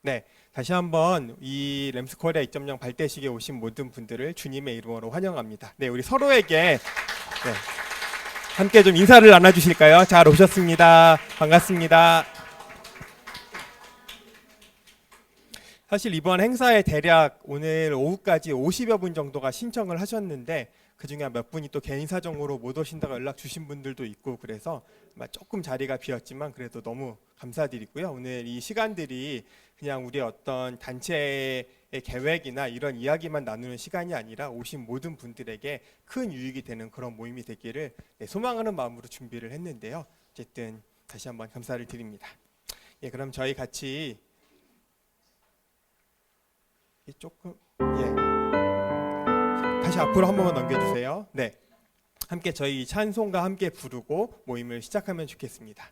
네, 다시 한번 이 램스 코리아 2.0 발대식에 오신 모든 분들을 주님의 이름으로 환영합니다. 네, 우리 서로에게 함께 좀 인사를 나눠주실까요? 잘 오셨습니다. 반갑습니다. 사실 이번 행사에 대략 오늘 오후까지 50여 분 정도가 신청을 하셨는데 그중에 몇 분이 또 개인 사정으로 못 오신다고 연락 주신 분들도 있고 그래서 조금 자리가 비었지만 그래도 너무 감사드리고요. 오늘 이 시간들이 그냥 우리 어떤 단체의 계획이나 이런 이야기만 나누는 시간이 아니라 오신 모든 분들에게 큰 유익이 되는 그런 모임이 되기를 소망하는 마음으로 준비를 했는데요. 어쨌든 다시 한번 감사를 드립니다. 예, 그럼 저희 같이 조금 다시 앞으로 한 번만 넘겨주세요. 네, 함께 저희 찬송과 함께 부르고 모임을 시작하면 좋겠습니다.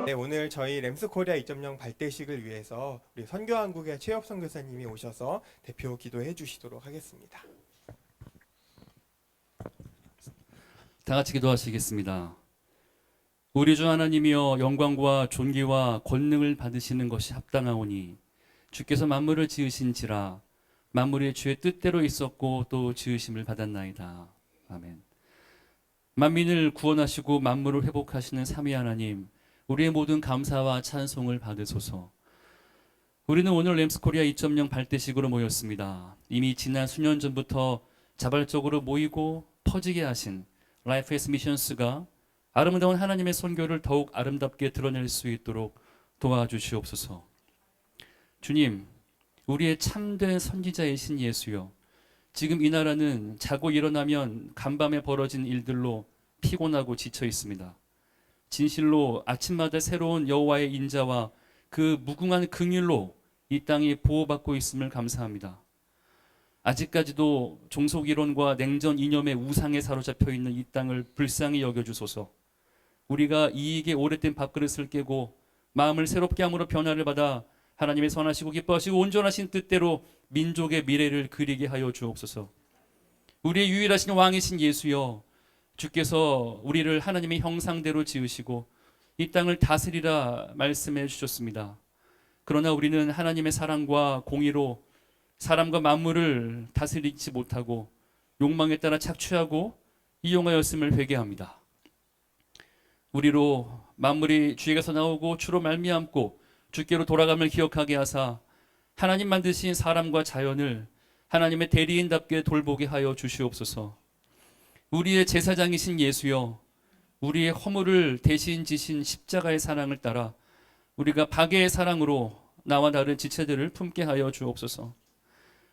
네, 오늘 저희 램스 코리아 2.0 발대식을 위해서 우리 선교한국의 최엽 선교사님이 오셔서 대표 기도해 주시도록 하겠습니다. 다 같이 기도하시겠습니다. 우리 주 하나님이여, 영광과 존귀와 권능을 받으시는 것이 합당하오니 주께서 만물을 지으신지라 만물이 주의 뜻대로 있었고 또 지으심을 받았나이다. 아멘. 만민을 구원하시고 만물을 회복하시는 삼위 하나님, 우리의 모든 감사와 찬송을 받으소서. 우리는 오늘 램스코리아 2.0 발대식으로 모였습니다. 이미 지난 수년 전부터 자발적으로 모이고 퍼지게 하신 라이프 에스 미션스가 아름다운 하나님의 선교를 더욱 아름답게 드러낼 수 있도록 도와주시옵소서. 주님, 우리의 참된 선지자이신 예수여, 지금 이 나라는 자고 일어나면 간밤에 벌어진 일들로 피곤하고 지쳐 있습니다. 진실로 아침마다 새로운 여호와의 인자와 그 무궁한 긍휼로 이 땅이 보호받고 있음을 감사합니다. 아직까지도 종속 이론과 냉전 이념의 우상에 사로잡혀 있는 이 땅을 불쌍히 여겨주소서. 우리가 이익에 오래된 밥그릇을 깨고 마음을 새롭게 함으로 변화를 받아 하나님의 선하시고 기뻐하시고 온전하신 뜻대로 민족의 미래를 그리게 하여 주옵소서. 우리의 유일하신 왕이신 예수여, 주께서 우리를 하나님의 형상대로 지으시고 이 땅을 다스리라 말씀해 주셨습니다. 그러나 우리는 하나님의 사랑과 공의로 사람과 만물을 다스리지 못하고 욕망에 따라 착취하고 이용하였음을 회개합니다. 우리로 만물이 주에게서 나오고 주로 말미암고 주께로 돌아감을 기억하게 하사 하나님 만드신 사람과 자연을 하나님의 대리인답게 돌보게 하여 주시옵소서. 우리의 제사장이신 예수여, 우리의 허물을 대신 지신 십자가의 사랑을 따라 우리가 박애의 사랑으로 나와 다른 지체들을 품게 하여 주옵소서.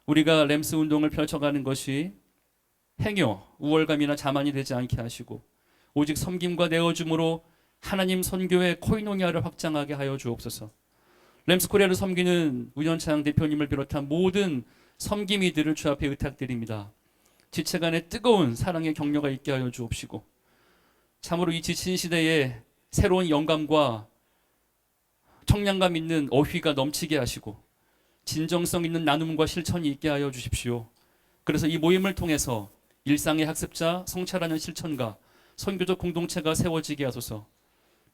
우리가 램스 운동을 펼쳐가는 것이 행여 우월감이나 자만이 되지 않게 하시고 오직 섬김과 내어줌으로 하나님 선교의 코이노니아를 확장하게 하여 주옵소서. 램스 코리아를 섬기는 우연창 대표님을 비롯한 모든 섬김이들을 주 앞에 의탁드립니다. 지체 간의 뜨거운 사랑의 격려가 있게 하여 주옵시고 참으로 이 지친 시대에 새로운 영감과 청량감 있는 어휘가 넘치게 하시고 진정성 있는 나눔과 실천이 있게 하여 주십시오. 그래서 이 모임을 통해서 일상의 학습자, 성찰하는 실천가, 선교적 공동체가 세워지게 하소서.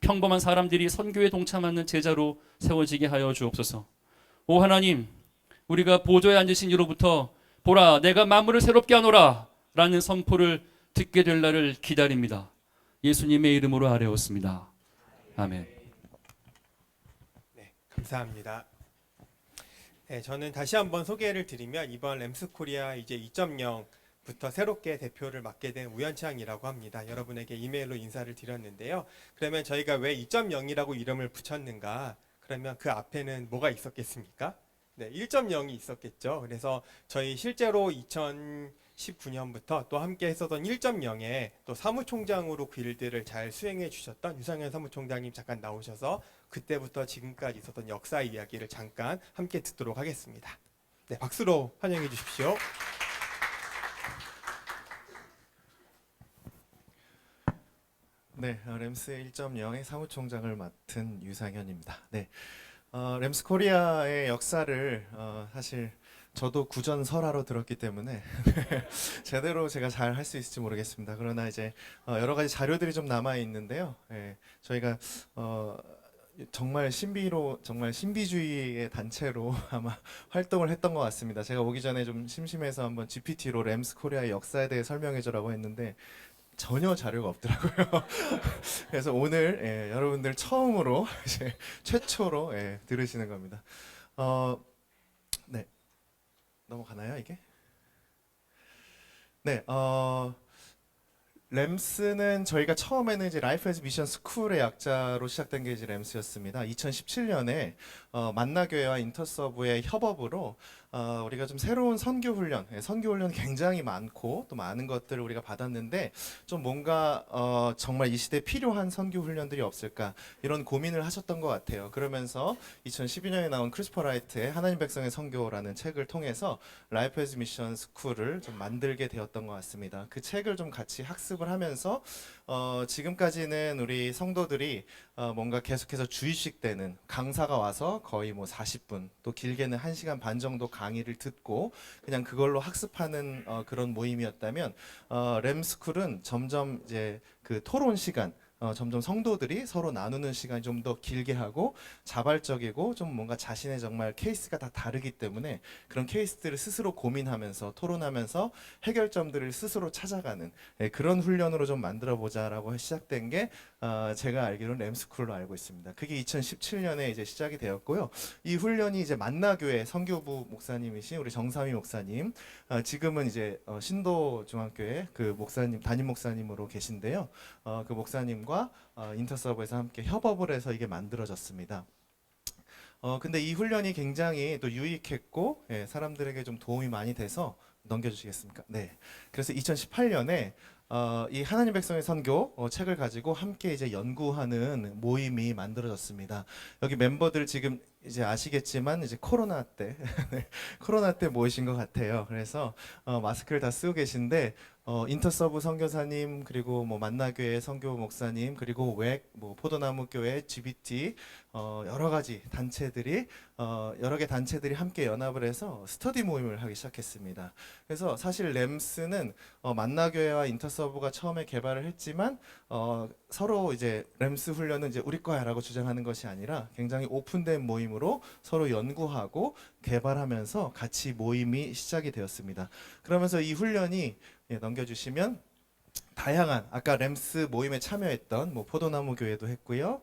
평범한 사람들이 선교에 동참하는 제자로 세워지게 하여 주옵소서. 오 하나님, 우리가 보좌에 앉으신 이로부터 보라 내가 만물을 새롭게 하노라 라는 선포를 듣게 될 날을 기다립니다. 예수님의 이름으로 아뢰었습니다. 아멘. 네, 감사합니다. 네, 저는 다시 한번 소개를 드리면 이번 램스 코리아 이제 2.0부터 새롭게 대표를 맡게 된 우연창이라고 합니다. 여러분에게 이메일로 인사를 드렸는데요. 그러면 저희가 왜 2.0이라고 이름을 붙였는가? 그러면 그 앞에는 뭐가 있었겠습니까? 네, 1.0이 있었겠죠. 그래서 저희 실제로 2019년부터 또 함께 했었던 1.0에 또 사무총장으로 그 일들을 잘 수행해 주셨던 유상현 사무총장님 잠깐 나오셔서 그때부터 지금까지 있었던 역사 이야기를 잠깐 함께 듣도록 하겠습니다. 네, 박수로 환영해 주십시오. 네, 램스 1.0의 사무총장을 맡은 유상현입니다. 네, 램스 코리아의 역사를 사실 저도 구전설화로 들었기 때문에 제대로 제가 잘 할 수 있을지 모르겠습니다. 그러나 이제 여러 가지 자료들이 좀 남아 있는데요. 예, 저희가 정말 신비주의의 단체로 아마 활동을 했던 것 같습니다. 제가 오기 전에 좀 심심해서 한번 GPT로 램스 코리아의 역사에 대해 설명해줘라고 했는데 전혀 자료가 없더라고요. 그래서 오늘 여러분들 처음으로 이제 최초로 들으시는 겁니다. 네, 넘어가나요 이게? 네, 램스는 저희가 처음에는 이제 라이프 에즈 미션 스쿨의 약자로 시작된 게 이제 램스였습니다. 2017년에 만나교회와 인터서브의 협업으로 우리가 좀 새로운 선교 훈련, 선교 훈련 굉장히 많고 또 많은 것들을 우리가 받았는데 좀 뭔가 정말 이 시대에 필요한 선교 훈련들이 없을까 이런 고민을 하셨던 것 같아요. 그러면서 2012년에 나온 크리스퍼 라이트의 하나님 백성의 선교라는 책을 통해서 라이프 에즈 미션 스쿨을 좀 만들게 되었던 것 같습니다. 그 책을 좀 같이 학습을 하면서 지금까지는 우리 성도들이 뭔가 계속해서 주입식 되는 강사가 와서 거의 뭐 40분 또 길게는 1시간 반 정도 강의를 듣고 그냥 그걸로 학습하는 그런 모임이었다면 램스쿨은 점점 이제 그 토론 시간 점점 성도들이 서로 나누는 시간이 좀 더 길게 하고 자발적이고 좀 뭔가 자신의 정말 케이스가 다 다르기 때문에 그런 케이스들을 스스로 고민하면서 토론하면서 해결점들을 스스로 찾아가는 그런 훈련으로 좀 만들어 보자라고 시작된 게 제가 알기로는 램스쿨로 알고 있습니다. 그게 2017년에 이제 시작이 되었고요. 이 훈련이 이제 만나교회 선교부 목사님이신 우리 정삼위 목사님, 지금은 이제 신도 중학교의 그 목사님 담임 목사님으로 계신데요. 그 목사님과 인터서브에서 함께 협업을 해서 이게 만들어졌습니다. 근데 이 훈련이 굉장히 또 유익했고 사람들에게 좀 도움이 많이 돼서 넘겨주시겠습니까? 네. 그래서 2018년에 이 하나님 백성의 선교 책을 가지고 함께 이제 연구하는 모임이 만들어졌습니다. 여기 멤버들 지금 이제 아시겠지만 이제 코로나 때 네, 코로나 때 모이신 것 같아요. 그래서 마스크를 다 쓰고 계신데 인터서브 선교사님 그리고 뭐 만나교회 선교 목사님 그리고 뭐 포도나무 교회 GBT 여러 가지 단체들이 여러 개 단체들이 함께 연합을 해서 스터디 모임을 하기 시작했습니다. 그래서 사실 램스는 만나교회와 인터서브가 처음에 개발을 했지만 서로 이제 램스 훈련은 이제 우리 거야라고 주장하는 것이 아니라 굉장히 오픈된 모임으로 서로 연구하고 개발하면서 같이 모임이 시작이 되었습니다. 그러면서 이 훈련이 넘겨주시면 다양한 아까 램스 모임에 참여했던 뭐 포도나무 교회도 했고요.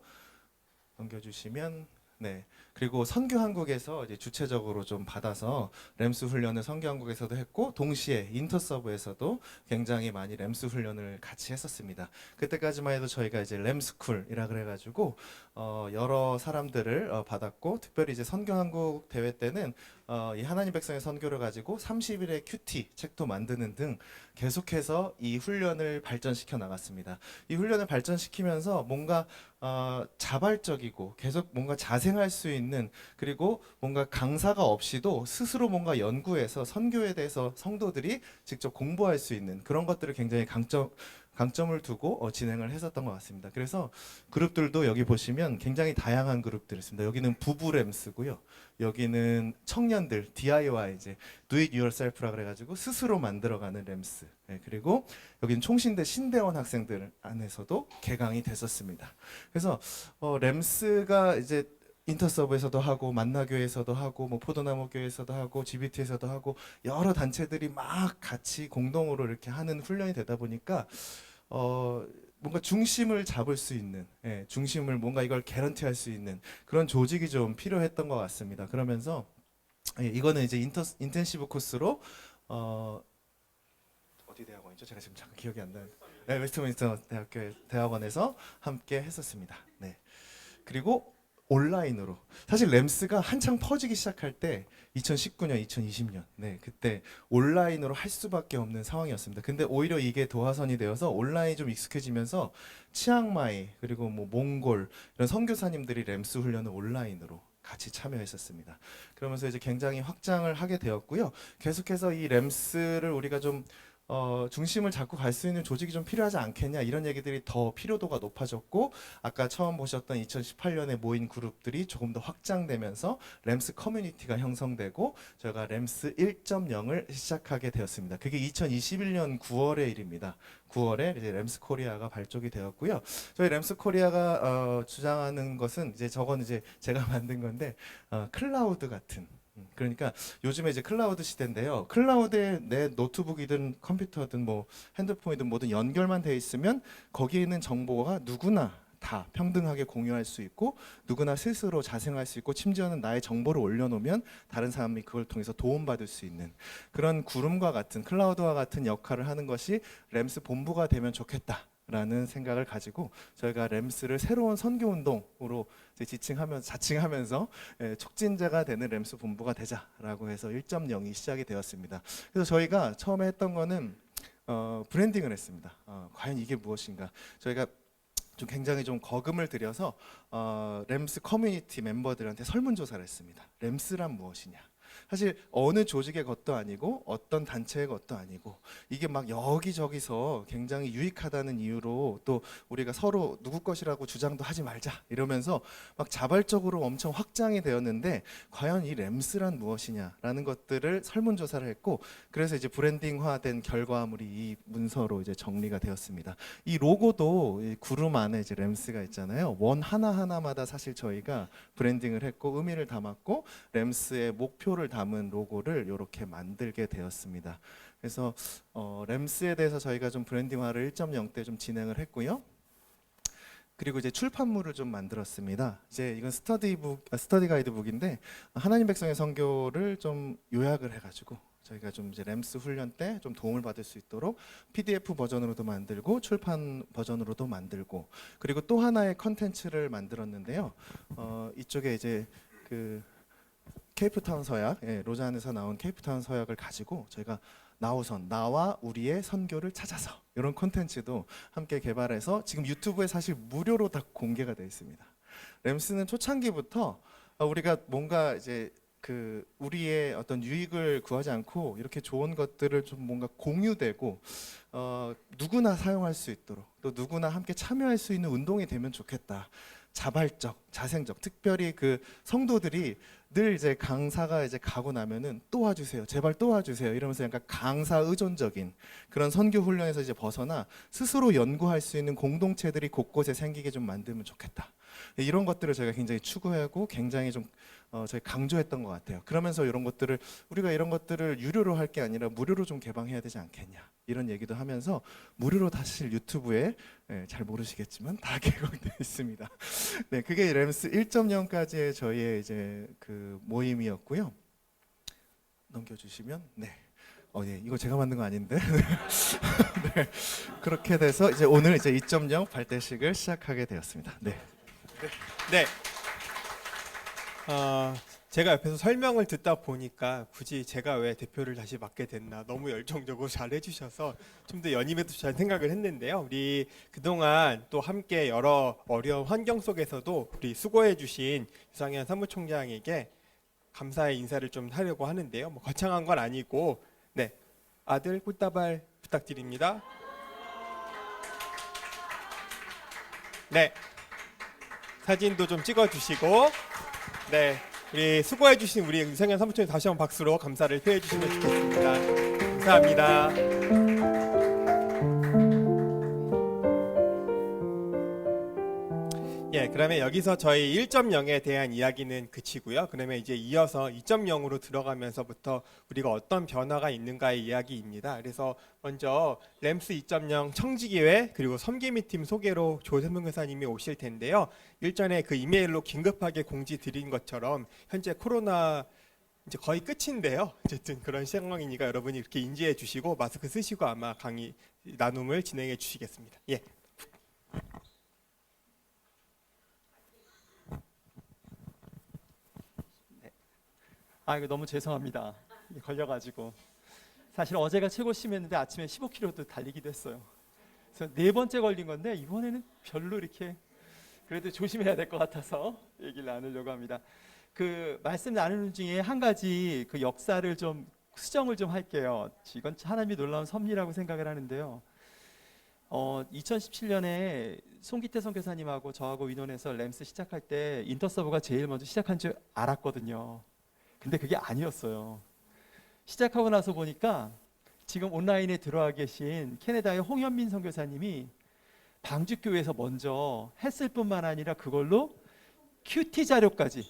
넘겨주시면 네. 그리고 선교한국에서 이제 주체적으로 좀 받아서 램스 훈련을 선교한국에서도 했고 동시에 인터서브에서도 굉장히 많이 램스 훈련을 같이 했었습니다. 그때까지만 해도 저희가 이제 램스쿨이라 그래가지고 여러 사람들을 받았고 특별히 이제 선교한국 대회 때는 이 하나님 백성의 선교를 가지고 30일의 큐티 책도 만드는 등 계속해서 이 훈련을 발전시켜 나갔습니다. 이 훈련을 발전시키면서 뭔가 자발적이고 계속 뭔가 자생할 수 있는 그리고 뭔가 강사가 없이도 스스로 뭔가 연구해서 선교에 대해서 성도들이 직접 공부할 수 있는 그런 것들을 굉장히 강점을 두고 진행을 했었던 것 같습니다. 그래서 그룹들도 여기 보시면 굉장히 다양한 그룹들이 있습니다. 여기는 부부 램스고요. 여기는 청년들 DIY 이제 Do It Yourself라 그래가지고 스스로 만들어가는 램스. 네, 그리고 여기는 총신대 신대원 학생들 안에서도 개강이 됐었습니다. 그래서 램스가 이제 인터서브에서도 하고 만나교회에서도 하고 뭐 포도나무 교회에서도 하고 GBT에서도 하고 여러 단체들이 막 같이 공동으로 이렇게 하는 훈련이 되다 보니까 뭔가 중심을 잡을 수 있는 중심을 뭔가 이걸 개런티할 수 있는 그런 조직이 좀 필요했던 것 같습니다. 그러면서 이거는 이제 인텐시브 코스로 어디 대학원이죠? 제가 지금 잠깐 기억이 안 나요. 네, 웨스트민스터 대학원에서 함께 했었습니다. 네. 그리고 온라인으로 사실 램스가 한창 퍼지기 시작할 때 2019년, 2020년 네 그때 온라인으로 할 수밖에 없는 상황이었습니다. 근데 오히려 이게 도화선이 되어서 온라인이 좀 익숙해지면서 치앙마이 그리고 뭐 몽골 이런 선교사님들이 램스 훈련을 온라인으로 같이 참여했었습니다. 그러면서 이제 굉장히 확장을 하게 되었고요. 계속해서 이 램스를 우리가 좀 중심을 잡고 갈 수 있는 조직이 좀 필요하지 않겠냐 이런 얘기들이 더 필요도가 높아졌고 아까 처음 보셨던 2018년에 모인 그룹들이 조금 더 확장되면서 램스 커뮤니티가 형성되고 저희가 램스 1.0을 시작하게 되었습니다. 그게 2021년 9월의 일입니다. 9월에 이제 램스 코리아가 발족이 되었고요. 저희 램스 코리아가 주장하는 것은 이제 저건 이제 제가 만든 건데 클라우드 같은 그러니까 요즘에 이제 클라우드 시대인데요. 클라우드에 내 노트북이든 컴퓨터든 뭐 핸드폰이든 뭐든 연결만 돼 있으면 거기에 있는 정보가 누구나 다 평등하게 공유할 수 있고 누구나 스스로 자생할 수 있고 심지어는 나의 정보를 올려놓으면 다른 사람이 그걸 통해서 도움받을 수 있는 그런 구름과 같은 클라우드와 같은 역할을 하는 것이 램스 본부가 되면 좋겠다라는 생각을 가지고 저희가 램스를 새로운 선교 운동으로 자칭하면서 촉진자가 되는 램스 본부가 되자라고 해서 1.0이 시작이 되었습니다. 그래서 저희가 처음에 했던 거는 브랜딩을 했습니다. 과연 이게 무엇인가? 저희가 좀 굉장히 좀 거금을 들여서 램스 커뮤니티 멤버들한테 설문조사를 했습니다. 램스란 무엇이냐? 사실 어느 조직의 것도 아니고 어떤 단체의 것도 아니고 이게 막 여기저기서 굉장히 유익하다는 이유로 또 우리가 서로 누구 것이라고 주장도 하지 말자 이러면서 막 자발적으로 엄청 확장이 되었는데 과연 이 램스란 무엇이냐라는 것들을 설문조사를 했고 그래서 이제 브랜딩화된 결과물이 이 문서로 이제 정리가 되었습니다. 이 로고도 이 구름 안에 이제 램스가 있잖아요. 원 하나하나마다 사실 저희가 브랜딩을 했고 의미를 담았고 램스의 목표를 담은 로고를 이렇게 만들게 되었습니다. 그래서 램스에 대해서 저희가 좀 브랜딩화를 1.0 때 좀 진행을 했고요. 그리고 이제 출판물을 좀 만들었습니다. 이제 이건 스터디 가이드북인데 하나님 백성의 선교를 좀 요약을 해가지고 저희가 좀 이제 램스 훈련 때 좀 도움을 받을 수 있도록 PDF 버전으로도 만들고 출판 버전으로도 만들고 그리고 또 하나의 컨텐츠를 만들었는데요. 이쪽에 이제 그 케이프타운 서약, 로잔에서 나온 케이프타운 서약을 가지고 저희가 나우선 나와 우리의 선교를 찾아서 이런 콘텐츠도 함께 개발해서 지금 유튜브에 사실 무료로 다 공개가 되어 있습니다. 램스는 초창기부터 우리가 뭔가 이제 그 우리의 어떤 유익을 구하지 않고 이렇게 좋은 것들을 좀 뭔가 공유되고 누구나 사용할 수 있도록 또 누구나 함께 참여할 수 있는 운동이 되면 좋겠다. 자발적, 자생적, 특별히 그 성도들이 늘 이제 강사가 이제 가고 나면은 또 와주세요, 제발 또 와주세요 이러면서 약간 강사 의존적인 그런 선교 훈련에서 이제 벗어나 스스로 연구할 수 있는 공동체들이 곳곳에 생기게 좀 만들면 좋겠다. 이런 것들을 저희가 굉장히 추구하고 굉장히 좀 저희 강조했던 것 같아요. 그러면서 이런 것들을 우리가 이런 것들을 유료로 할 게 아니라 무료로 좀 개방해야 되지 않겠냐 이런 얘기도 하면서 무료로 사실 유튜브에 잘 모르시겠지만 다 개방되어 있습니다. 네, 그게 램스 1.0까지의 저희의 이제 그 모임이었고요. 넘겨주시면 네. 네, 이거 제가 만든 거 아닌데. 네, 그렇게 돼서 이제 오늘 이제 2.0 발대식을 시작하게 되었습니다. 네. 네. 제가 옆에서 설명을 듣다 보니까 굳이 제가 왜 대표를 다시 맡게 됐나 너무 열정적으로 잘 해주셔서 좀 더 연임해도 잘 생각을 했는데요. 우리 그동안 또 함께 여러 어려운 환경 속에서도 우리 수고해주신 유상현 사무총장에게 감사의 인사를 좀 하려고 하는데요. 뭐 거창한 건 아니고, 네, 아들 꽃다발 부탁드립니다. 네, 사진도 좀 찍어주시고, 네. 우리 수고해주신 우리 유상현 사무총장 다시 한번 박수로 감사를 표해주시면 좋겠습니다. 감사합니다. 예, 그러면 여기서 저희 1.0에 대한 이야기는 그치고요. 그러면 이제 이어서 2.0으로 들어가면서부터 우리가 어떤 변화가 있는가의 이야기입니다. 그래서 먼저 램스 2.0 청지기회 그리고 섬기미팀 소개로 조세명 교사님이 오실 텐데요. 일전에 그 이메일로 긴급하게 공지 드린 것처럼 현재 코로나 이제 거의 끝인데요. 어쨌든 그런 상황이니까 여러분이 이렇게 인지해 주시고 마스크 쓰시고 아마 강의 나눔을 진행해 주시겠습니다. 예. 이거 너무 죄송합니다. 걸려가지고 사실 어제가 최고 심했는데 아침에 15km도 달리기도 했어요. 그래서 네 번째 걸린 건데 이번에는 별로 이렇게 그래도 조심해야 될 것 같아서 얘기를 나누려고 합니다. 그 말씀 나누는 중에 한 가지 그 역사를 좀 수정을 좀 할게요. 이건 하나님이 놀라운 섭리라고 생각을 하는데요. 2017년에 송기태 선교사님하고 저하고 의논해서 램스 시작할 때 인터서브가 제일 먼저 시작한 줄 알았거든요. 근데 그게 아니었어요. 시작하고 나서 보니까 지금 온라인에 들어와 계신 캐나다의 홍현민 선교사님이 방주교회에서 먼저 했을 뿐만 아니라 그걸로 큐티 자료까지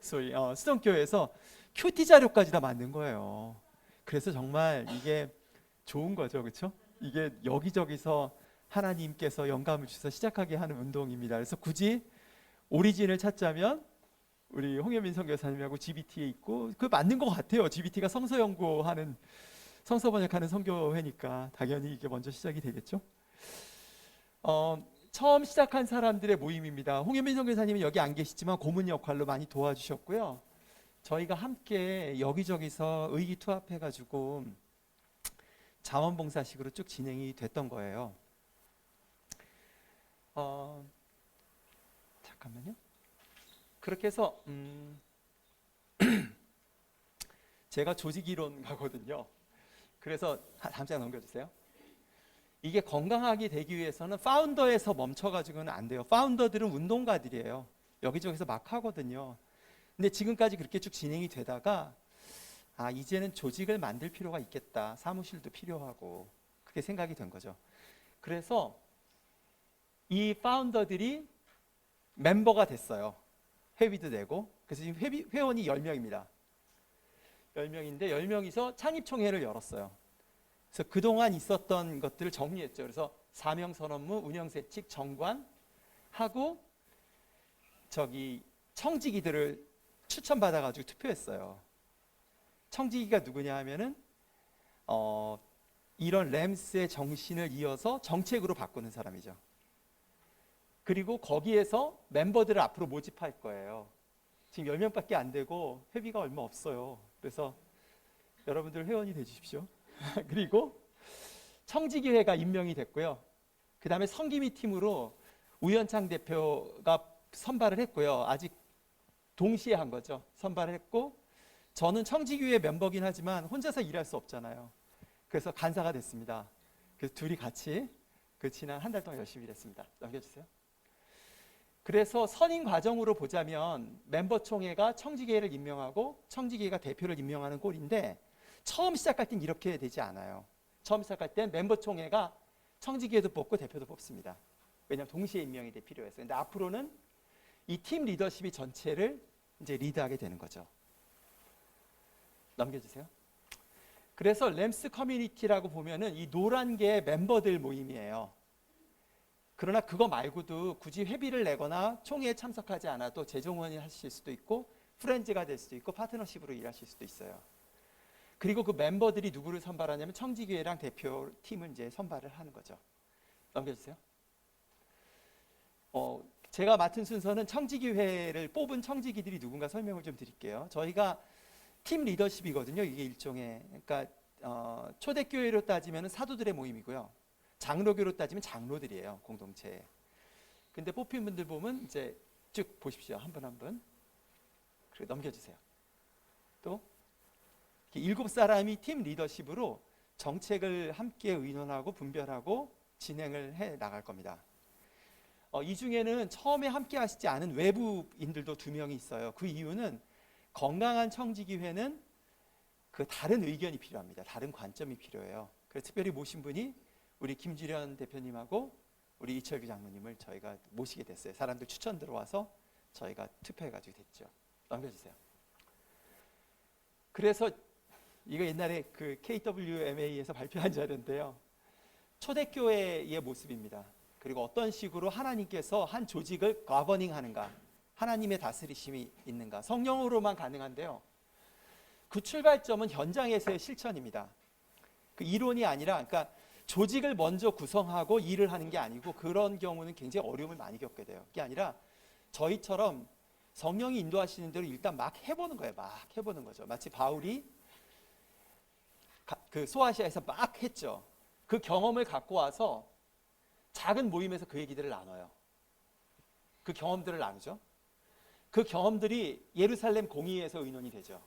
수동교회에서 큐티 자료까지 다 만든 거예요. 그래서 정말 이게 좋은 거죠, 그렇죠? 이게 여기저기서 하나님께서 영감을 주셔서 시작하게 하는 운동입니다. 그래서 굳이 오리진을 찾자면 우리 홍현민 선교사님하고 GBT에 있고 그 맞는 것 같아요. GBT가 성서 연구하는 성서 번역하는 선교회니까 당연히 이게 먼저 시작이 되겠죠. 처음 시작한 사람들의 모임입니다. 홍현민 선교사님은 여기 안 계시지만 고문 역할로 많이 도와주셨고요. 저희가 함께 여기저기서 의기투합해가지고 자원봉사식으로 쭉 진행이 됐던 거예요. 잠깐만요. 그렇게 해서 제가 조직 이론가거든요. 그래서 다음 장 넘겨주세요. 이게 건강하게 되기 위해서는 파운더에서 멈춰가지고는 안 돼요. 파운더들은 운동가들이에요. 여기저기서 막 하거든요. 근데 지금까지 그렇게 쭉 진행이 되다가 이제는 조직을 만들 필요가 있겠다. 사무실도 필요하고 그렇게 생각이 된 거죠. 그래서 이 파운더들이 멤버가 됐어요. 회비도 내고. 그래서 지금 회원이 10명입니다. 10명인데 10명이서 창립총회를 열었어요. 그래서 그동안 있었던 것들을 정리했죠. 그래서 사명선언문, 운영세칙, 정관하고 청지기들을 추천받아가지고 투표했어요. 청지기가 누구냐 하면은 이런 램스의 정신을 이어서 정책으로 바꾸는 사람이죠. 그리고 거기에서 멤버들을 앞으로 모집할 거예요. 지금 10명밖에 안 되고 회비가 얼마 없어요. 그래서 여러분들 회원이 되주십시오. 그리고 청지기회가 임명이 됐고요. 그 다음에 성기미 팀으로 우현창 대표가 선발을 했고요. 아직 동시에 한 거죠. 선발을 했고 저는 청지기회 멤버긴 하지만 혼자서 일할 수 없잖아요. 그래서 간사가 됐습니다. 그래서 둘이 같이 지난 한 달 동안 열심히 일했습니다. 넘겨주세요. 그래서 선임 과정으로 보자면 멤버 총회가 청지기회를 임명하고 청지기회가 대표를 임명하는 꼴인데 처음 시작할 땐 이렇게 되지 않아요. 처음 시작할 땐 멤버 총회가 청지기회도 뽑고 대표도 뽑습니다. 왜냐하면 동시에 임명이 필요해서. 근데 앞으로는 이 팀 리더십이 전체를 이제 리드하게 되는 거죠. 넘겨주세요. 그래서 램스 커뮤니티라고 보면은 이 노란 게 멤버들 모임이에요. 그러나 그거 말고도 굳이 회비를 내거나 총회에 참석하지 않아도 재정원이 하실 수도 있고 프렌즈가 될 수도 있고 파트너십으로 일하실 수도 있어요. 그리고 그 멤버들이 누구를 선발하냐면 청지기회랑 대표팀을 이제 선발을 하는 거죠. 넘겨주세요. 제가 맡은 순서는 청지기회를 뽑은 청지기들이 누군가 설명을 좀 드릴게요. 저희가 팀 리더십이거든요. 이게 일종의, 그러니까 초대교회로 따지면 사도들의 모임이고요. 장로교로 따지면 장로들이에요. 공동체. 근데 뽑힌 분들 보면 이제 쭉 보십시오. 한 분 한 분. 그리고 넘겨주세요. 또 7사람이 팀 리더십으로 정책을 함께 의논하고 분별하고 진행을 해 나갈 겁니다. 이 중에는 처음에 함께 하시지 않은 외부인들도 2명이 있어요. 그 이유는 건강한 청지기회는 그 다른 의견이 필요합니다. 다른 관점이 필요해요. 그래서 특별히 모신 분이 우리 김주련 대표님하고 우리 이철규 장로님을 저희가 모시게 됐어요. 사람들 추천 들어와서 저희가 투표해가지고 됐죠. 넘겨주세요. 그래서 이거 옛날에 그 KWMA에서 발표한 자료인데요. 초대교회의 모습입니다. 그리고 어떤 식으로 하나님께서 한 조직을 거버닝하는가, 하나님의 다스리심이 있는가, 성령으로만 가능한데요. 그 출발점은 현장에서의 실천입니다. 그 이론이 아니라, 그러니까 조직을 먼저 구성하고 일을 하는 게 아니고 그런 경우는 굉장히 어려움을 많이 겪게 돼요. 그게 아니라 저희처럼 성령이 인도하시는 대로 일단 막 해보는 거예요. 막 해보는 거죠. 마치 바울이 그 소아시아에서 막 했죠. 그 경험을 갖고 와서 작은 모임에서 그 얘기들을 나눠요. 그 경험들을 나누죠. 그 경험들이 예루살렘 공의회에서 의논이 되죠.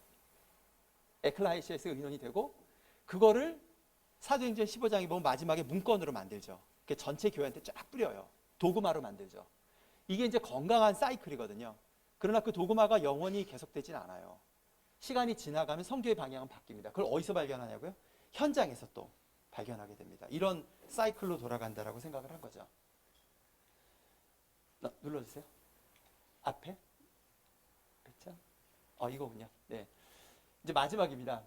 에클라이시아에서 의논이 되고 그거를 사도행전 15장에 보면 마지막에 문건으로 만들죠. 전체 교회한테 쫙 뿌려요. 도구마로 만들죠. 이게 이제 건강한 사이클이거든요. 그러나 그 도구마가 영원히 계속되진 않아요. 시간이 지나가면 성교의 방향은 바뀝니다. 그걸 어디서 발견하냐고요? 현장에서 또 발견하게 됩니다. 이런 사이클로 돌아간다라고 생각을 한 거죠. 눌러주세요. 앞에. 그렇죠? 이거군요. 네. 이제 마지막입니다.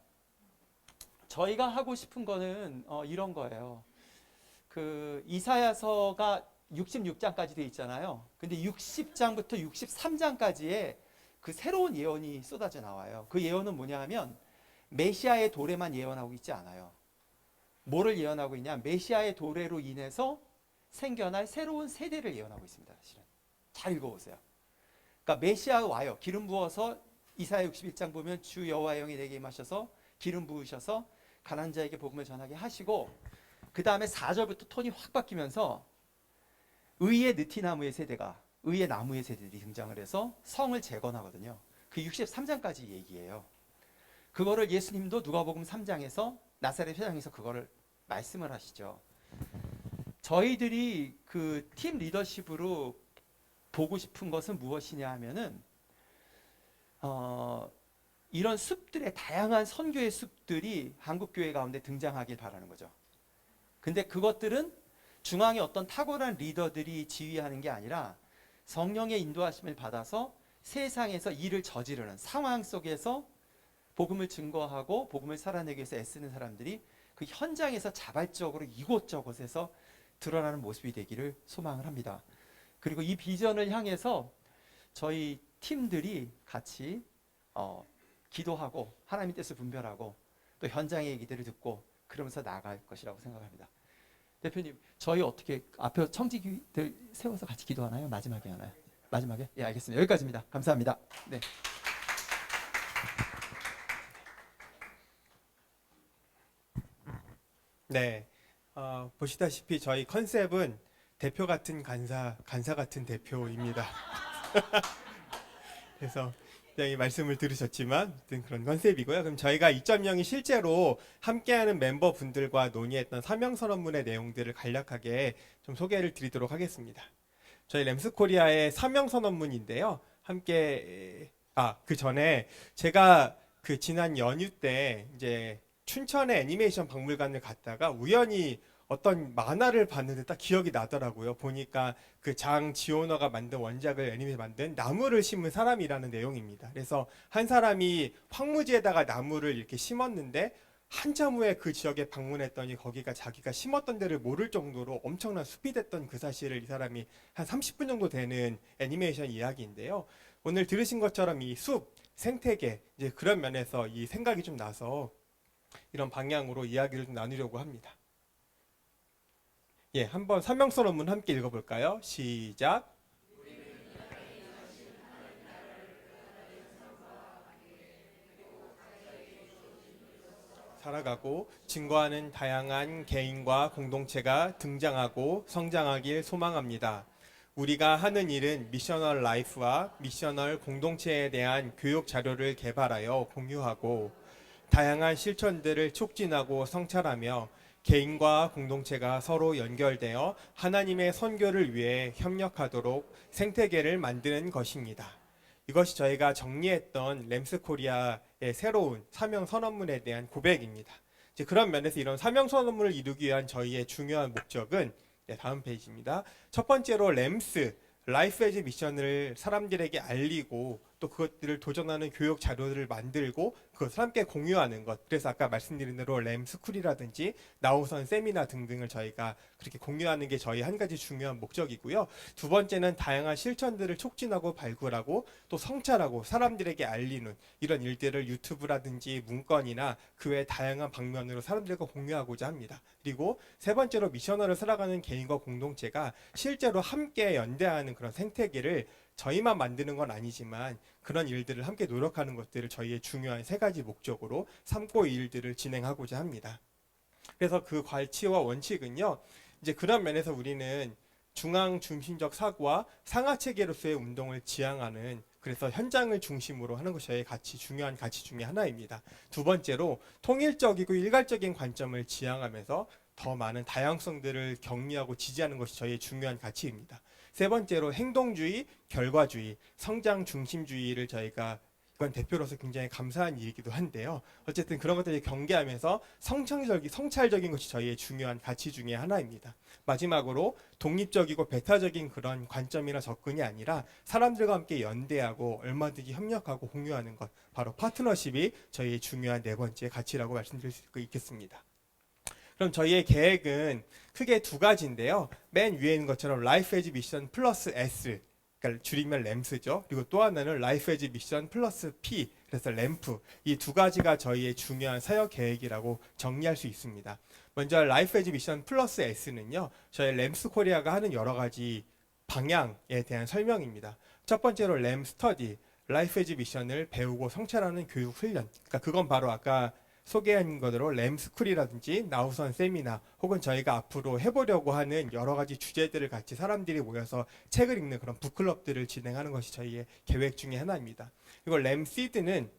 저희가 하고 싶은 거는 이런 거예요. 그 이사야서가 66장까지 돼 있잖아요. 근데 60장부터 63장까지의 그 새로운 예언이 쏟아져 나와요. 그 예언은 뭐냐 하면 메시아의 도래만 예언하고 있지 않아요. 뭐를 예언하고 있냐? 메시아의 도래로 인해서 생겨날 새로운 세대를 예언하고 있습니다. 사실은. 잘 읽어보세요. 그러니까 메시아가 와요. 기름 부어서 이사야 61장 보면 주 여호와의 영이 내게 임하셔서 기름 부으셔서 가난한 자에게 복음을 전하게 하시고 그 다음에 4절부터 톤이 확 바뀌면서 의의 느티나무의 세대가 의의 나무의 세대들이 등장을 해서 성을 재건하거든요. 그 63장까지 얘기예요. 그거를 예수님도 누가복음 3장에서 나사렛 회당에서 그거를 말씀을 하시죠. 저희들이 그 팀 리더십으로 보고 싶은 것은 무엇이냐 하면은 이런 숲들의 다양한 선교의 숲들이 한국 교회 가운데 등장하길 바라는 거죠. 근데 그것들은 중앙에 어떤 탁월한 리더들이 지휘하는 게 아니라 성령의 인도하심을 받아서 세상에서 일을 저지르는 상황 속에서 복음을 증거하고 복음을 살아내기 위해서 애쓰는 사람들이 그 현장에서 자발적으로 이곳저곳에서 드러나는 모습이 되기를 소망을 합니다. 그리고 이 비전을 향해서 저희 팀들이 같이 기도하고 하나님의 뜻을 분별하고 또 현장의 얘기들을 듣고 그러면서 나아갈 것이라고 생각합니다. 대표님, 저희 어떻게 앞에 청지기들 세워서 같이 기도하나요? 마지막에 하나요? 마지막에? 예, 알겠습니다. 여기까지입니다. 감사합니다. 네. 네, 보시다시피 저희 컨셉은 대표 같은 간사, 간사 같은 대표입니다. 그래서 굉장히 말씀을 들으셨지만 그런 컨셉이고요. 그럼 저희가 2.0이 실제로 함께하는 멤버분들과 논의했던 사명선언문의 내용들을 간략하게 좀 소개를 드리도록 하겠습니다. 저희 램스코리아의 사명선언문인데요. 함께 그 전에 제가 그 지난 연휴 때 이제 춘천의 애니메이션 박물관을 갔다가 우연히 어떤 만화를 봤는데 딱 기억이 나더라고요. 보니까 그 장지오너가 만든 원작을 애니메이션 만든 나무를 심은 사람이라는 내용입니다. 그래서 한 사람이 황무지에다가 나무를 이렇게 심었는데 한참 후에 그 지역에 방문했더니 거기가 자기가 심었던 데를 모를 정도로 엄청난 숲이 됐던 그 사실을 이 사람이 한 30분 정도 되는 애니메이션 이야기인데요. 오늘 들으신 것처럼 이 숲, 생태계 이제 그런 면에서 이 생각이 좀 나서 이런 방향으로 이야기를 좀 나누려고 합니다. 예, 한번 사명선언문 함께 읽어볼까요? 시작. 살아가고 증거하는 다양한 개인과 공동체가 등장하고 성장하길 소망합니다. 우리가 하는 일은 미셔널 라이프와 미셔널 공동체에 대한 교육 자료를 개발하여 공유하고 다양한 실천들을 촉진하고 성찰하며 개인과 공동체가 서로 연결되어 하나님의 선교를 위해 협력하도록 생태계를 만드는 것입니다. 이것이 저희가 정리했던 램스코리아의 새로운 사명 선언문에 대한 고백입니다. 이제 그런 면에서 이런 사명 선언문을 이루기 위한 저희의 중요한 목적은 다음 페이지입니다. 첫 번째로 램스 라이프 에즈 미션을 사람들에게 알리고 또 그것들을 도전하는 교육 자료들을 만들고 그것을 함께 공유하는 것. 그래서 아까 말씀드린 대로 램스쿨이라든지 나우선 세미나 등등을 저희가 그렇게 공유하는 게 저희 한 가지 중요한 목적이고요. 두 번째는 다양한 실천들을 촉진하고 발굴하고 또 성찰하고 사람들에게 알리는 이런 일들을 유튜브라든지 문건이나 그 외 다양한 방면으로 사람들과 공유하고자 합니다. 그리고 세 번째로 미셔너를 살아가는 개인과 공동체가 실제로 함께 연대하는 그런 생태계를 저희만 만드는 건 아니지만 그런 일들을 함께 노력하는 것들을 저희의 중요한 세 가지 목적으로 삼고 이 일들을 진행하고자 합니다. 그래서 그 가치와 원칙은요. 이제 그런 면에서 우리는 중앙 중심적 사고와 상하 체계로서의 운동을 지향하는 그래서 현장을 중심으로 하는 것이 저희의 중요한 가치 중에 하나입니다. 두 번째로 통일적이고 일괄적인 관점을 지향하면서 더 많은 다양성들을 격리하고 지지하는 것이 저희의 중요한 가치입니다. 세 번째로 행동주의, 결과주의, 성장 중심주의를 저희가 이건 대표로서 굉장히 감사한 일이기도 한데요. 어쨌든 그런 것들을 경계하면서 성찰적인 것이 저희의 중요한 가치 중에 하나입니다. 마지막으로 독립적이고 배타적인 그런 관점이나 접근이 아니라 사람들과 함께 연대하고 얼마든지 협력하고 공유하는 것, 바로 파트너십이 저희의 중요한 네 번째 가치라고 말씀드릴 수 있겠습니다. 그럼 저희의 계획은 크게 두 가지인데요. 맨 위에 있는 것처럼 라이프 에즈 미션 플러스 S, 그러니까 줄이면 램스죠. 그리고 또 하나는 라이프 에즈 미션 플러스 P, 그래서 램프. 이 두 가지가 저희의 중요한 사역 계획이라고 정리할 수 있습니다. 먼저 라이프 에즈 미션 플러스 S는요. 저희 램스 코리아가 하는 여러 가지 방향에 대한 설명입니다. 첫 번째로 램 스터디, 라이프 에즈 미션을 배우고 성찰하는 교육 훈련. 그러니까 그건 바로 아까 소개한 것으로 램스쿨이라든지 나우선 세미나 혹은 저희가 앞으로 해보려고 하는 여러 가지 주제들을 같이 사람들이 모여서 책을 읽는 그런 북클럽들을 진행하는 것이 저희의 계획 중에 하나입니다. 그리고 램시드는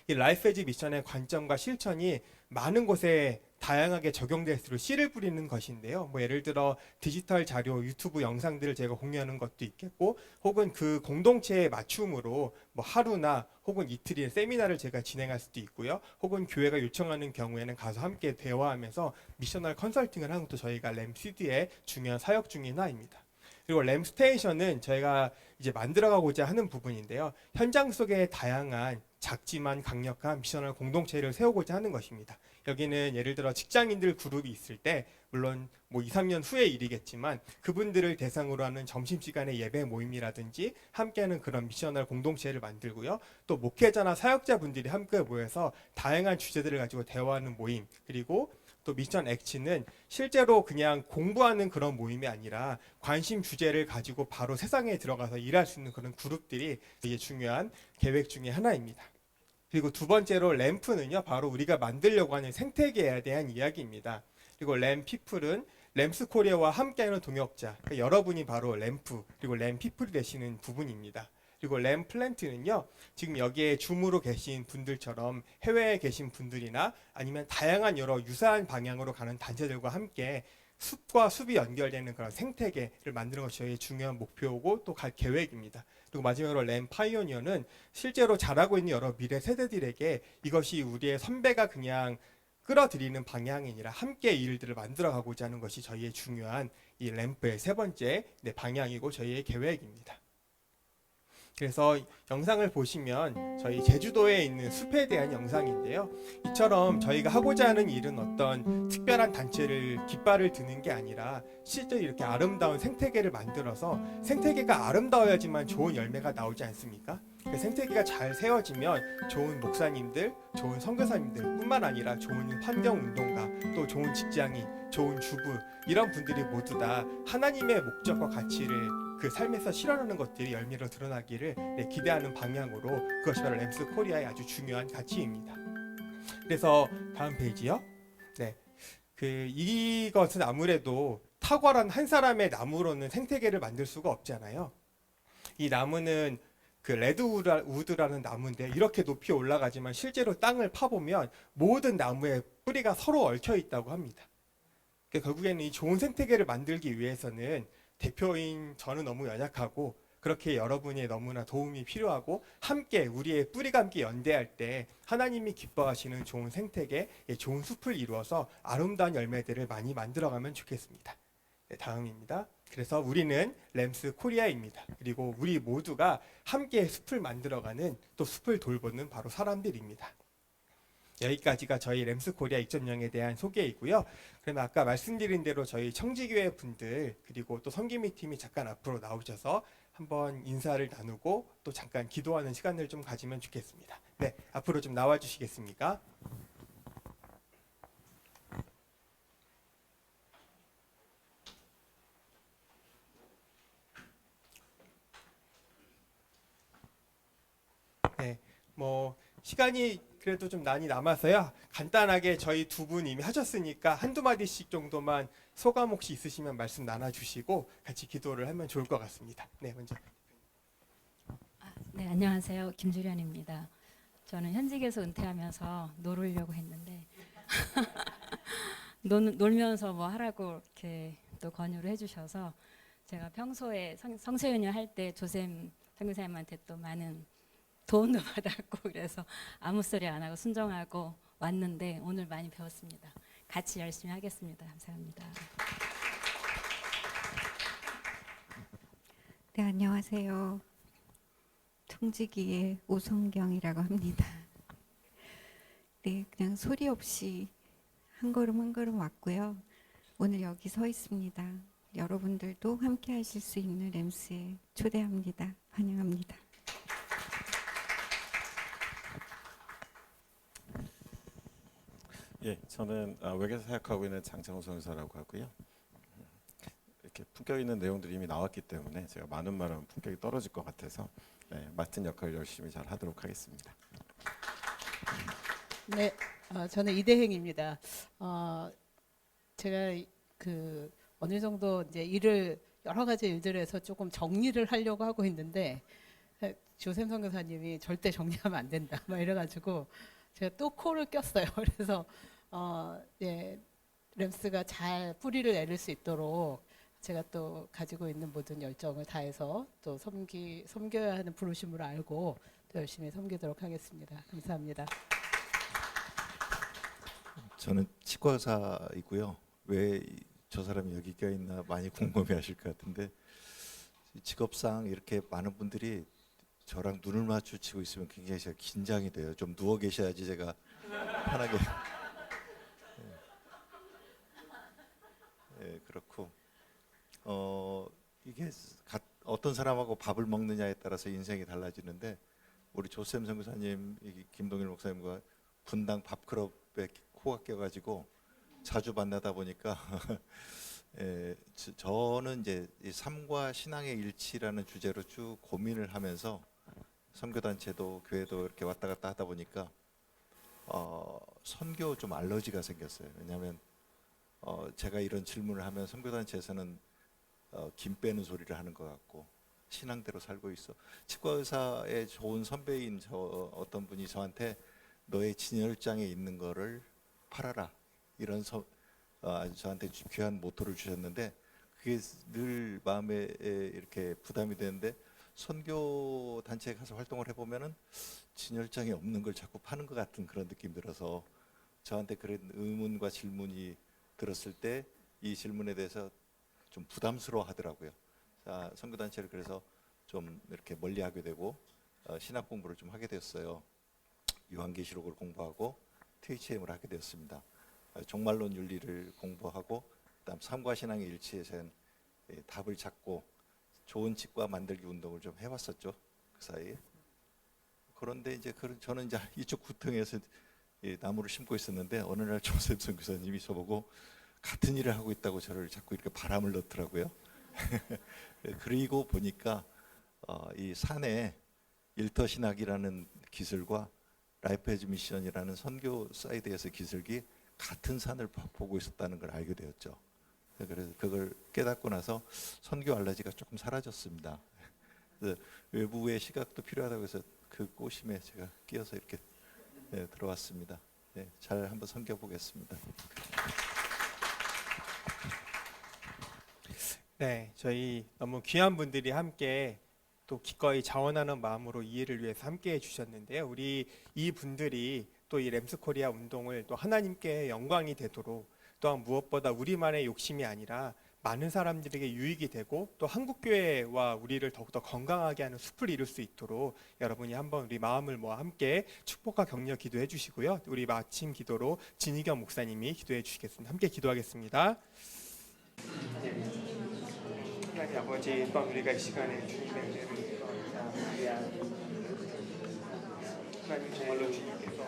이 라이프 에즈 미션의 관점과 실천이 많은 곳에 다양하게 적용될수록 씨를 뿌리는 것인데요. 뭐 예를 들어 디지털 자료, 유튜브 영상들을 제가 공유하는 것도 있겠고, 혹은 그 공동체의 맞춤으로 뭐 하루나 혹은 이틀의 세미나를 제가 진행할 수도 있고요. 혹은 교회가 요청하는 경우에는 가서 함께 대화하면서 미셔널 컨설팅을 하는 것도 저희가 램CD의 중요한 사역 중의 하나입니다. 그리고 램스테이션은 저희가 이제 만들어가고자 하는 부분인데요. 현장 속에 다양한 작지만 강력한 미셔널 공동체를 세우고자 하는 것입니다. 여기는 예를 들어 직장인들 그룹이 있을 때, 물론 뭐 2, 3년 후의 일이겠지만 그분들을 대상으로 하는 점심시간의 예배 모임이라든지 함께하는 그런 미셔널 공동체를 만들고요. 또 목회자나 사역자분들이 함께 모여서 다양한 주제들을 가지고 대화하는 모임, 그리고 또 미션 X는 실제로 그냥 공부하는 그런 모임이 아니라 관심 주제를 가지고 바로 세상에 들어가서 일할 수 있는 그런 그룹들이 되게 중요한 계획 중에 하나입니다. 그리고 두 번째로 램프는요, 바로 우리가 만들려고 하는 생태계에 대한 이야기입니다. 그리고 램피플은 램스 코리아와 함께하는 동역자, 그러니까 여러분이 바로 램프 그리고 램피플이 되시는 부분입니다. 그리고 램플랜트는요, 지금 여기에 줌으로 계신 분들처럼 해외에 계신 분들이나 아니면 다양한 여러 유사한 방향으로 가는 단체들과 함께 숲과 숲이 연결되는 그런 생태계를 만드는 것이 저희의 중요한 목표고 또 갈 계획입니다. 그리고 마지막으로 램 파이오니어는 실제로 자라고 있는 여러 미래 세대들에게 이것이 우리의 선배가 그냥 끌어들이는 방향이 아니라 함께 이 일들을 만들어 가고자 하는 것이 저희의 중요한 이 램프의 세 번째 방향이고 저희의 계획입니다. 그래서 영상을 보시면 저희 제주도에 있는 숲에 대한 영상인데요. 이처럼 저희가 하고자 하는 일은 어떤 특별한 단체를 깃발을 드는 게 아니라 실제 이렇게 아름다운 생태계를 만들어서, 생태계가 아름다워야지만 좋은 열매가 나오지 않습니까? 그 생태계가 잘 세워지면 좋은 목사님들, 좋은 선교사님들 뿐만 아니라 좋은 환경운동가, 또 좋은 직장인, 좋은 주부, 이런 분들이 모두 다 하나님의 목적과 가치를 그 삶에서 실현하는 것들이 열매로 드러나기를 기대하는 방향으로, 그것이 바로 램스 코리아의 아주 중요한 가치입니다. 그래서 다음 페이지요. 네, 이것은 아무래도 탁월한 한 사람의 나무로는 생태계를 만들 수가 없잖아요. 이 나무는 그 레드우드라는 나무인데 이렇게 높이 올라가지만 실제로 땅을 파보면 모든 나무의 뿌리가 서로 얽혀 있다고 합니다. 그러니까 결국에는 이 좋은 생태계를 만들기 위해서는 대표인 저는 너무 연약하고, 그렇게 여러분의 너무나 도움이 필요하고, 함께 우리의 뿌리가 함께 연대할 때 하나님이 기뻐하시는 좋은 생태계, 좋은 숲을 이루어서 아름다운 열매들을 많이 만들어가면 좋겠습니다. 네, 다음입니다. 그래서 우리는 램스 코리아입니다. 그리고 우리 모두가 함께 숲을 만들어가는, 또 숲을 돌보는 바로 사람들입니다. 여기까지가 저희 램스 코리아 2.0에 대한 소개이고요. 그러면 아까 말씀드린 대로 저희 청지교회 분들 그리고 또 성기미 팀이 잠깐 앞으로 나오셔서 한번 인사를 나누고 또 잠깐 기도하는 시간을 좀 가지면 좋겠습니다. 네, 앞으로 좀 나와 주시겠습니까? 네, 뭐 시간이 그래도 좀 많이 남아서요. 간단하게 저희 두 분 이미 하셨으니까 한두 마디씩 정도만 소감 혹시 있으시면 말씀 나눠주시고 같이 기도를 하면 좋을 것 같습니다. 네, 먼저. 네, 안녕하세요. 김주련입니다. 저는 현직에서 은퇴하면서 놀으려고 했는데 놀면서 뭐 하라고 이렇게 또 권유를 해주셔서 제가 평소에 성세윤회 할 때 조쌤 선교사님한테 또 많은 도움도 받았고 그래서 아무 소리 안 하고 순종하고 왔는데 오늘 많이 배웠습니다. 같이 열심히 하겠습니다. 감사합니다. 네, 안녕하세요. 청지기의 오성경이라고 합니다. 네, 그냥 소리 없이 한 걸음 한 걸음 왔고요. 오늘 여기 서 있습니다. 여러분들도 함께 하실 수 있는 램스에 초대합니다. 환영합니다. 예, 저는 외계에서 사역하고 있는 장창호 선교사라고 하고요. 이렇게 품격 있는 내용들이 이미 나왔기 때문에 제가 많은 말은 품격이 떨어질 것 같아서 맡은 역할을 열심히 잘 하도록 하겠습니다. 네, 저는 이대행입니다. 제가 어느 정도 이제 여러 가지 일들에서 조금 정리를 하려고 하고 있는데 조샘 선교사님이 절대 정리하면 안 된다 막 이래가지고 제가 또 코를 꼈어요. 그래서 예, 램스가 잘 뿌리를 내릴 수 있도록 제가 또 가지고 있는 모든 열정을 다해서 또 섬겨야 하는 부르심을 알고 또 열심히 섬기도록 하겠습니다. 감사합니다. 저는 치과 의사이고요. 왜 저 사람이 여기 껴있나 많이 궁금해하실 것 같은데 직업상 이렇게 많은 분들이 저랑 눈을 마주치고 있으면 굉장히 제가 긴장이 돼요. 좀 누워 계셔야지 제가 편하게. 예, 그렇고 이게 어떤 사람하고 밥을 먹느냐에 따라서 인생이 달라지는데 우리 조쌤 선교사님, 김동일 목사님과 분당 밥클럽에 코가 껴가지고 자주 만나다 보니까 저는 이제 이 삶과 신앙의 일치라는 주제로 쭉 고민을 하면서 선교단체도 교회도 이렇게 왔다 갔다 하다 보니까 선교 좀 알러지가 생겼어요. 왜냐하면 제가 이런 질문을 하면 선교단체에서는 김 빼는 소리를 하는 것 같고 신앙대로 살고 있어. 치과 의사의 좋은 선배인 어떤 분이 저한테 너의 진열장에 있는 거를 팔아라 이런 아주 저한테 귀한 모토를 주셨는데 그게 늘 마음에 이렇게 부담이 되는데 선교 단체에 가서 활동을 해보면은 진열장에 없는 걸 자꾸 파는 것 같은 그런 느낌 들어서 저한테 그런 의문과 질문이 들었을 때 이 질문에 대해서 좀 부담스러워 하더라고요. 자, 선교 단체를 그래서 좀 이렇게 멀리하게 되고 신학 공부를 좀 하게 됐어요. 요한계시록을 공부하고 THM을 하게 되었습니다. 종말론 윤리를 공부하고 그다음 삶과 신앙의 일치에선 답을 찾고 좋은 치과 만들기 운동을 좀 해왔었죠. 그 사이에. 그런데 이제 저는 이제 이쪽 구청에서 나무를 심고 있었는데 어느 날 조셉 선교사님이 저보고 같은 일을 하고 있다고 저를 자꾸 이렇게 바람을 넣더라고요. 그리고 보니까 이 산에 일터 신학이라는 기술과 라이프 에즈 미션이라는 선교 사이드에서 기술기 같은 산을 보고 있었다는 걸 알게 되었죠. 그래서 그걸 깨닫고 나서 선교 알러지가 조금 사라졌습니다. 그래서 외부의 시각도 필요하다고 해서 그 꼬심에 제가 끼어서 이렇게 들어왔습니다. 잘 한번 섬겨 보겠습니다. 네, 저희 너무 귀한 분들이 함께 또 기꺼이 자원하는 마음으로 이해를 위해서 함께 해주셨는데요. 우리 이 분들이 또 이 램스 코리아 운동을 또 하나님께 영광이 되도록 또한 무엇보다 우리만의 욕심이 아니라 많은 사람들에게 유익이 되고 또 한국교회와 우리를 더욱더 건강하게 하는 숲을 이룰 수 있도록 여러분이 한번 우리 마음을 모아 함께 축복과 격려 기도해 주시고요. 우리 마침 기도로 진희경 목사님이 기도해 주시겠습니다. 함께 기도하겠습니다. 하나님 아버지, 또한 우리가 이 시간에 주님의 은혜를 감사합니다. 하나님 정말로 주님께서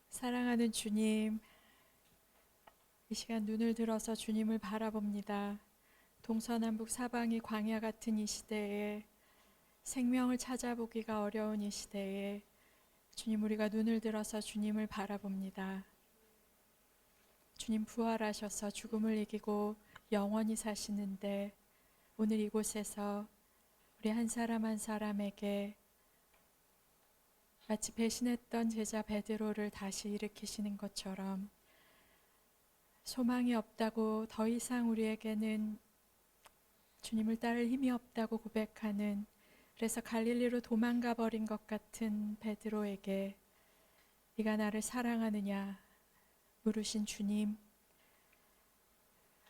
사랑하는 주님, 이 시간 눈을 들어서 주님을 바라봅니다. 동서남북 사방이 광야 같은 이 시대에 생명을 찾아보기가 어려운 이 시대에 주님, 우리가 눈을 들어서 주님을 바라봅니다. 주님 부활하셔서 죽음을 이기고 영원히 사시는데 오늘 이곳에서 우리 한 사람 한 사람에게 마치 배신했던 제자 베드로를 다시 일으키시는 것처럼 소망이 없다고 더 이상 우리에게는 주님을 따를 힘이 없다고 고백하는, 그래서 갈릴리로 도망가 버린 것 같은 베드로에게 네가 나를 사랑하느냐 물으신 주님,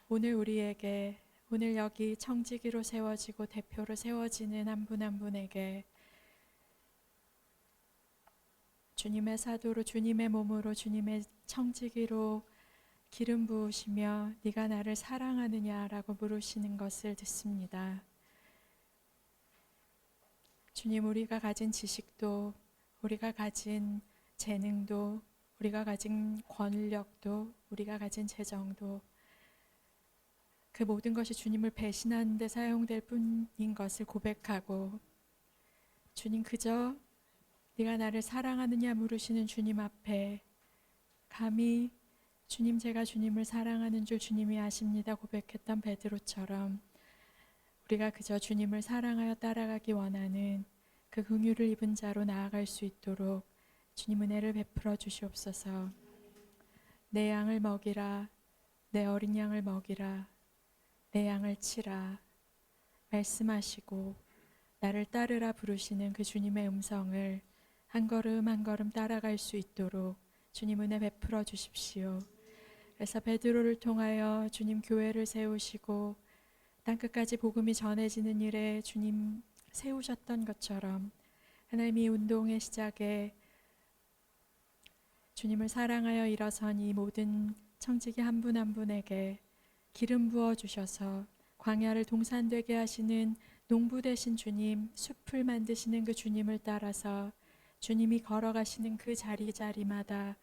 오늘 우리에게, 오늘 여기 청지기로 세워지고 대표로 세워지는 한 분 한 분에게 주님의 사도로, 주님의 몸으로, 주님의 청지기로 기름 부으시며 네가 나를 사랑하느냐라고 물으시는 것을 듣습니다. 주님, 우리가 가진 지식도, 우리가 가진 재능도, 우리가 가진 권력도, 우리가 가진 재정도, 그 모든 것이 주님을 배신하는 데 사용될 뿐인 것을 고백하고, 주님, 그저 네가 나를 사랑하느냐 물으시는 주님 앞에 감히 주님, 제가 주님을 사랑하는 줄 주님이 아십니다 고백했던 베드로처럼 우리가 그저 주님을 사랑하여 따라가기 원하는 그 긍휼을 입은 자로 나아갈 수 있도록 주님 은혜를 베풀어 주시옵소서. 내 양을 먹이라, 내 어린 양을 먹이라, 내 양을 치라 말씀하시고 나를 따르라 부르시는 그 주님의 음성을 한 걸음 한 걸음 따라갈 수 있도록 주님 은혜 베풀어 주십시오. 그래서 베드로를 통하여 주님 교회를 세우시고 땅끝까지 복음이 전해지는 일에 주님 세우셨던 것처럼 하나님 이 운동의 시작에 주님을 사랑하여 일어선 이 모든 청지기 한 분 한 분에게 기름 부어 주셔서 광야를 동산되게 하시는 농부 되신 주님, 숲을 만드시는 그 주님을 따라서 주님이 걸어가시는 그 자리자리마다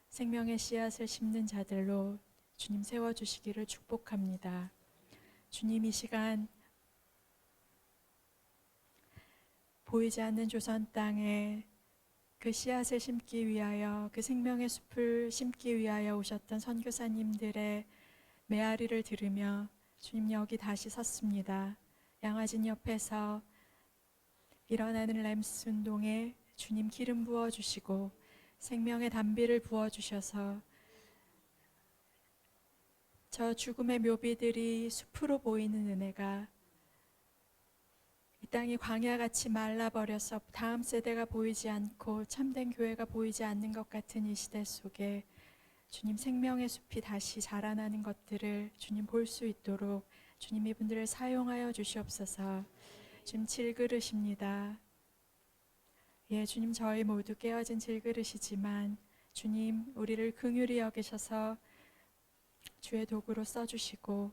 생명의 씨앗을 심는 자들로 주님 세워주시기를 축복합니다. 주님, 이 시간 보이지 않는 조선 땅에 그 씨앗을 심기 위하여, 그 생명의 숲을 심기 위하여 오셨던 선교사님들의 메아리를 들으며 주님 여기 다시 섰습니다. 양화진 옆에서 일어나는 램스 운동에 주님 기름 부어주시고 생명의 단비를 부어주셔서 저 죽음의 묘비들이 숲으로 보이는 은혜가 이 땅이 광야같이 말라버려서 다음 세대가 보이지 않고 참된 교회가 보이지 않는 것 같은 이 시대 속에 주님 생명의 숲이 다시 자라나는 것들을 주님 볼 수 있도록 주님 이분들을 사용하여 주시옵소서. 주님 질그릇입니다. 예, 주님 저희 모두 깨어진 질그릇이지만 주님 우리를 긍휼히 여기셔서 주의 도구로 써주시고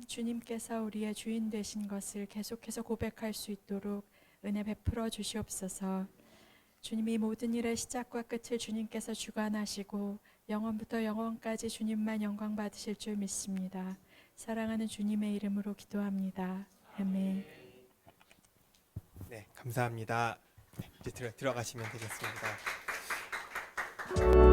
주님께서 우리의 주인 되신 것을 계속해서 고백할 수 있도록 은혜 베풀어 주시옵소서. 주님이 모든 일의 시작과 끝을 주님께서 주관하시고 영원부터 영원까지 주님만 영광 받으실 줄 믿습니다. 사랑하는 주님의 이름으로 기도합니다. 아멘. 네, 감사합니다. 네, 이제 들어가시면 되겠습니다.